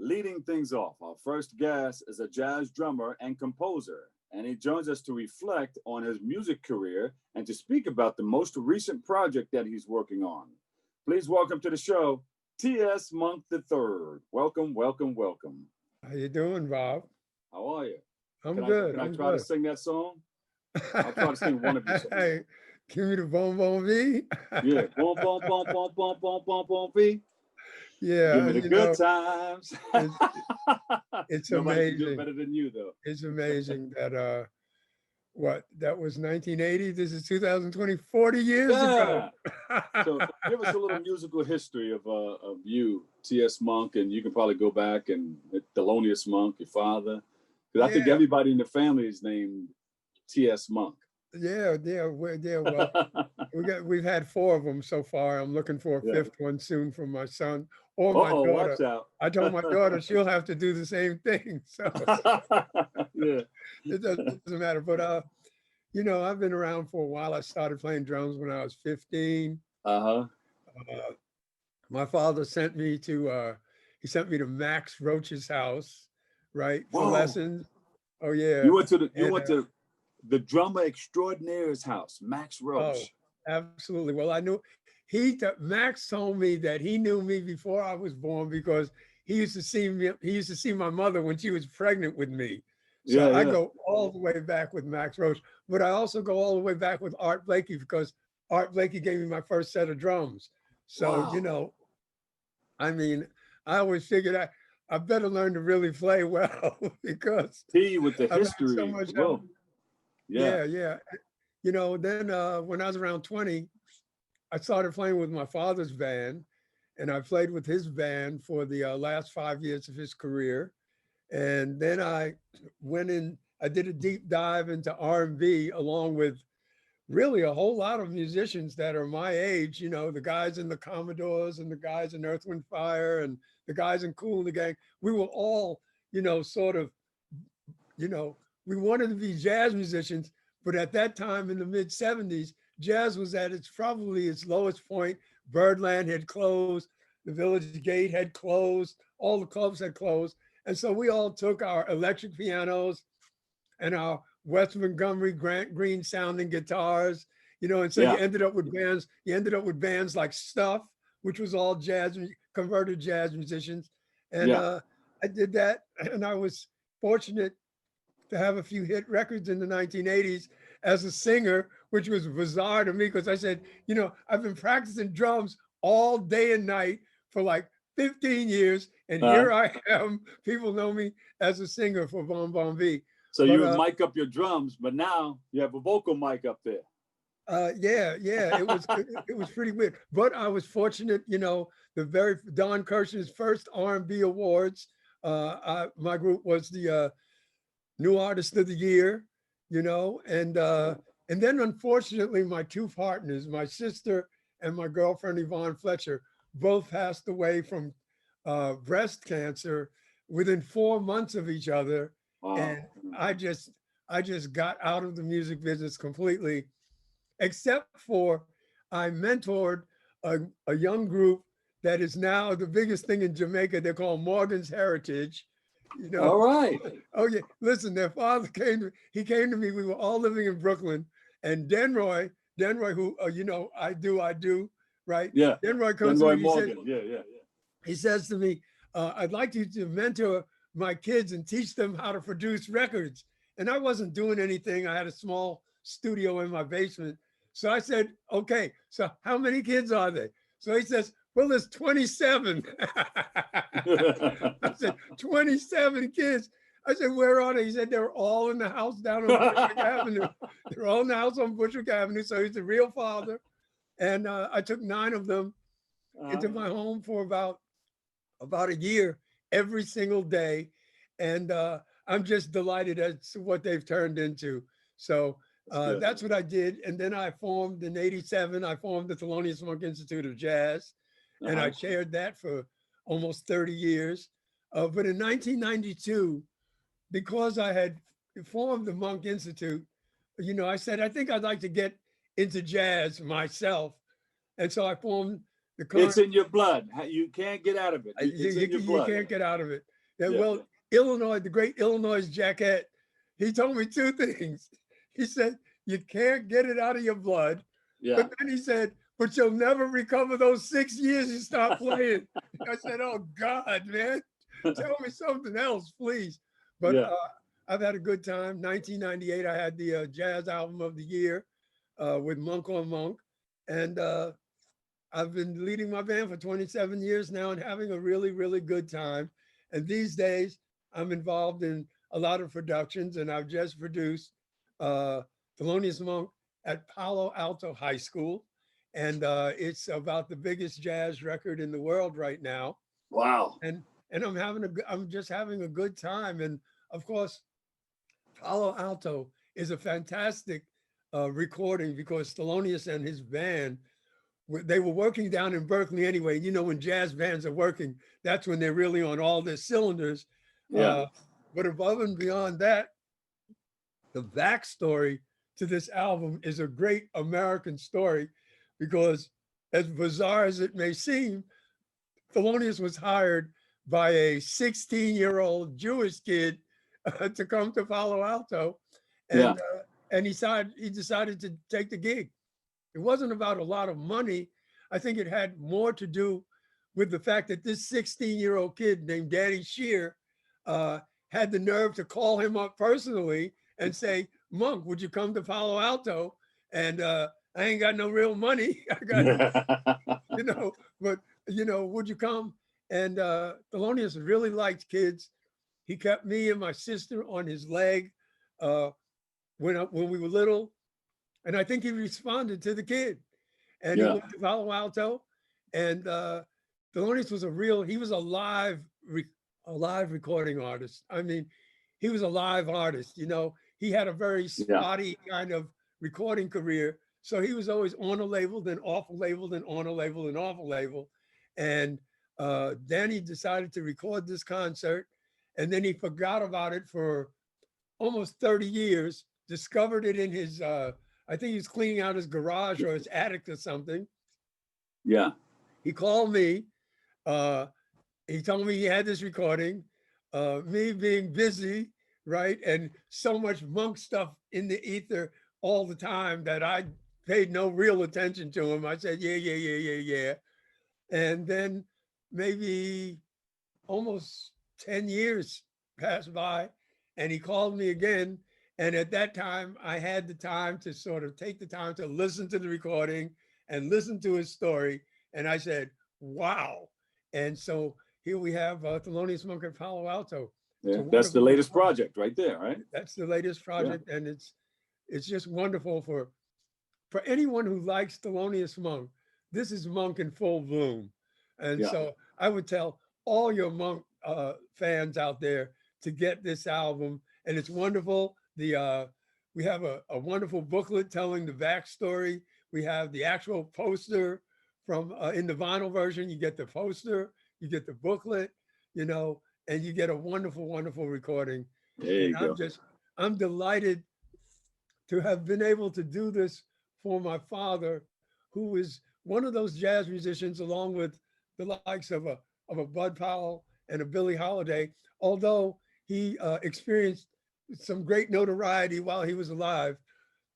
Leading things off, our first guest is a jazz drummer and composer, and he joins us to reflect on his music career and to speak about the most recent project that he's working on. Please welcome to the show, T.S. Monk III. Welcome, welcome, welcome. How you doing, Bob? How are you? I'm Can I good. can I I'm try to good. sing that song? I'll try to sing one of your songs. Hey, give me the bon bon V. Yeah, boom, boom, boom, boom, boom, boom, boom, boom, B. Give Yeah, me the good times. it's, it's Nobody can do it amazing. better than you, though. It's amazing that that was 1980. This is 2020, 40 years ago. Yeah. So give us a little musical history of you, T.S. Monk, and you can probably go back and Thelonious Monk, your father, because I think Yeah, everybody in the family is named T.S. Monk. Well, we've had four of them so far. I'm looking for a Yeah. fifth one soon from my son or my Uh-oh, daughter. watch out. I told my daughter she'll have to do the same thing. So Yeah. it doesn't matter. But I've been around for a while. I started playing drums when I was 15. Uh-huh. Uh, my father sent me to Max Roach's house, right, for Whoa. lessons. Oh yeah. You And went to the drummer extraordinaire's house, Max oh, Roach. absolutely. Well, I knew Max told me that he knew me before I was born because he used to see me. He used to see my mother when she was pregnant with me. So Yeah, I yeah. go all the way back with Max Roach, but I also go all the way back with Art Blakey because Art Blakey gave me my first set of drums. So, Wow. I mean, I always figured I better learn to really play well because T with the I've had so history. much help. Whoa. Yeah. Yeah. Then when I was around 20, I started playing with my father's band, and I played with his band for the last 5 years of his career. And then I went in, I did a deep dive into R&B along with really a whole lot of musicians that are my age, the guys in the Commodores and the guys in Earth, Wind, Fire and the guys in Kool and the Gang. We were all, sort of, you know, we wanted to be jazz musicians, but at that time in the mid 70s, jazz was at its probably its lowest point. Birdland had closed, the Village Gate had closed, all the clubs had closed. And so we all took our electric pianos and our West Montgomery Grant Green sounding guitars, and so Yeah. you ended up with bands like Stuff, which was all converted jazz musicians. And Yeah. I did that, and I was fortunate to have a few hit records in the 1980s as a singer, which was bizarre to me because I said, I've been practicing drums all day and night for like 15 years, and Uh, here I am. People know me as a singer for Bon Bon V. so you But would mic up your drums, but now you have a vocal mic up there. yeah, it was pretty weird. But I was fortunate, the very Don Kirshner's first R&B awards. My group was the New Artist of the Year, and then unfortunately my two partners, my sister and my girlfriend Yvonne Fletcher, both passed away from breast cancer within 4 months of each other, Wow. and I just got out of the music business completely, except for I mentored a young group that is now the biggest thing in Jamaica. They're called Morgan's Heritage. You know, All right. oh yeah, listen, their father he came to me. We were all living in Brooklyn, and Denroy, who I do, right? Yeah. Denroy comes to me Denroy and Morgan. Yeah, yeah. he says to me, I'd like you to mentor my kids and teach them how to produce records. And I wasn't doing anything. I had a small studio in my basement. So I said, okay, so how many kids are there? So he says, well, there's 27. I said, 27 kids. I said, where are they? He said, they're all in the house down on Bushwick Avenue. They're all in the house on Bushwick Avenue. So he's the real father. And I took 9 of them into my home for about a year every single day. And I'm just delighted as to what they've turned into. So That's good. that's what I did. And then I formed in 87, I formed the Thelonious Monk Institute of Jazz. And I Uh-huh. chaired that for almost 30 years. But in 1992, because I had formed the Monk Institute, I said, I think I'd like to get into jazz myself. And so I formed the It's current, in your blood. You can't get out of it. It's in your you blood. can't get out of it. Yeah, Yeah. well, Illinois, the great Illinois Jacket, he told me two things. He said, you can't get it out of your blood. Yeah. But then he said, but you'll never recover those 6 years you stopped playing. I said, oh God, man, tell me something else, please. But Yeah. I've had a good time. 1998, I had the Jazz Album of the Year with Monk on Monk. And I've been leading my band for 27 years now and having a really, really good time. And these days, I'm involved in a lot of productions, and I've just produced Thelonious Monk at Palo Alto High School. And it's about the biggest jazz record in the world right now. Wow. And I'm just having a good time. And of course, Palo Alto is a fantastic recording because Thelonious and his band they were working down in Berkeley anyway. You know, when jazz bands are working, that's when they're really on all their cylinders. Yeah. But above and beyond that, the backstory to this album is a great American story because, as bizarre as it may seem, Thelonious was hired by a 16-year-old Jewish kid to come to Palo Alto, Yeah. and he decided to take the gig. It wasn't about a lot of money. I think it had more to do with the fact that this 16-year-old kid named Danny Shear had the nerve to call him up personally and say, Monk, would you come to Palo Alto? And I ain't got no real money. I got, but, would you come? And Thelonious really liked kids. He kept me and my sister on his leg when we were little. And I think he responded to the kid. And he Yeah. went to Palo Alto. And Thelonious was he was a live recording artist. I mean, he was a live artist. He had a very spotty kind of recording career. So he was always on a label, then off a label, then on a label, and off a label. And Danny decided to record this concert. And then he forgot about it for almost 30 years, discovered it in his, I think he was cleaning out his garage or his attic or something. Yeah. He called me. He told me he had this recording. Me being busy, right? And so much Monk stuff in the ether all the time that I paid no real attention to him. I said, yeah. And then maybe almost 10 years passed by and he called me again. And at that time, I had the time to sort of take the time to listen to the recording and listen to his story. And I said, wow. And so here we have Thelonious Monk at Palo Alto. Yeah, that's the latest project right there, right? That's the latest project. Yeah. And it's just wonderful for anyone who likes Thelonious Monk. This is Monk in full bloom. And so I would tell all your Monk fans out there to get this album. And it's wonderful. We have a wonderful booklet telling the backstory. We have the actual poster from in the vinyl version. You get the poster, you get the booklet, and you get a wonderful, wonderful recording. There you go. I'm delighted to have been able to do this for my father, who is one of those jazz musicians, along with the likes of a Bud Powell and a Billie Holiday, although he experienced some great notoriety while he was alive.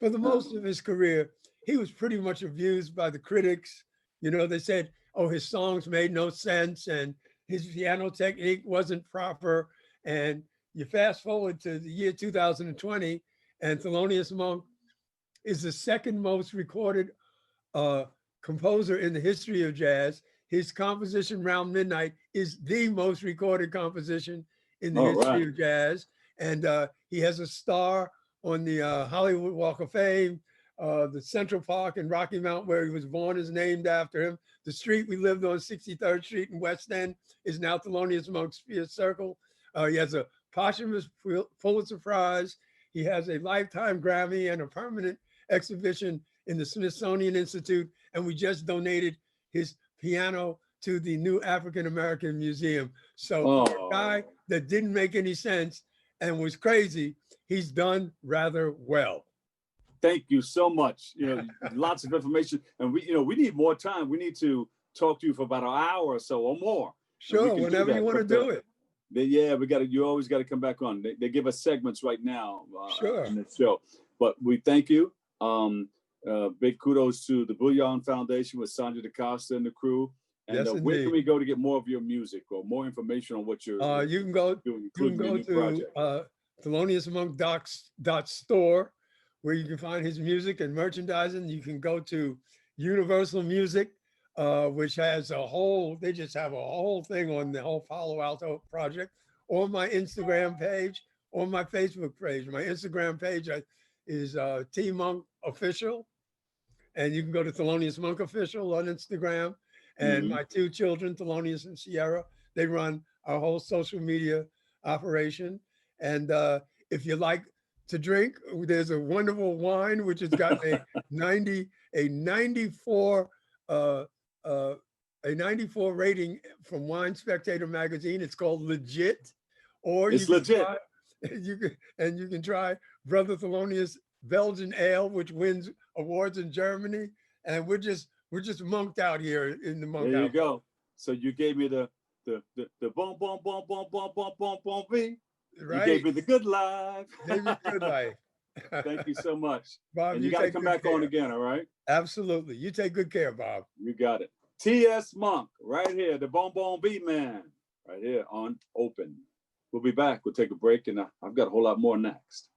For the most of his career, he was pretty much abused by the critics. They said, oh, his songs made no sense and his piano technique wasn't proper. And you fast forward to the year 2020, and Thelonious Monk is the second most recorded composer in the history of jazz. His composition, Round Midnight, is the most recorded composition in the history of jazz. And he has a star on the Hollywood Walk of Fame. The Central Park in Rocky Mount, where he was born, is named after him. The street we lived on, 63rd Street in West End, is now Thelonious Monk's Spear Circle. He has a posthumous Pulitzer Prize. He has a lifetime Grammy and a permanent exhibition in the Smithsonian Institute. And we just donated his piano to the New African American Museum. So for a guy that didn't make any sense and was crazy, he's done rather well. Thank you so much. Lots of information, and we need more time. We need to talk to you for about an hour or so or more. Sure, whenever you want to do it. Yeah, you always got to come back on. They give us segments right now Sure. in the show. But we thank you. Big kudos to the Bouillon Foundation with Sandra DaCosta and the crew. And Yes, where can indeed. we go to get more of your music or more information on what you're You can go doing, you can including your go new to project? theloniousmonk.store, where you can find his music and merchandising. You can go to Universal Music, which has they just have a whole thing on the whole Palo Alto project, or my Instagram page, or my Facebook page. My Instagram page is T Monk Official, and you can go to Thelonious Monk Official on Instagram. And Mhm. my two children, Thelonious and Sierra, they run our whole social media operation. And if you like to drink, there's a wonderful wine which has gotten a 94 uh, uh, a 94 rating from Wine Spectator magazine. It's called Legit, or you It's can legit. try you can try Brother Thelonious Belgian Ale, which wins awards in Germany. And we're just monked out here in the There monk you household, go. So you gave me the boom boom boom boom boom boom boom boom V. You gave right? me the good life. Maybe good life. Thank you so much. Bob, And you you got to take come good back on care. again, all right? Absolutely. You take good care, Bob. You got it. T.S. Monk, right here, the Bon Bon Beat Man, right here on Open. We'll be back. We'll take a break, and I've got a whole lot more next.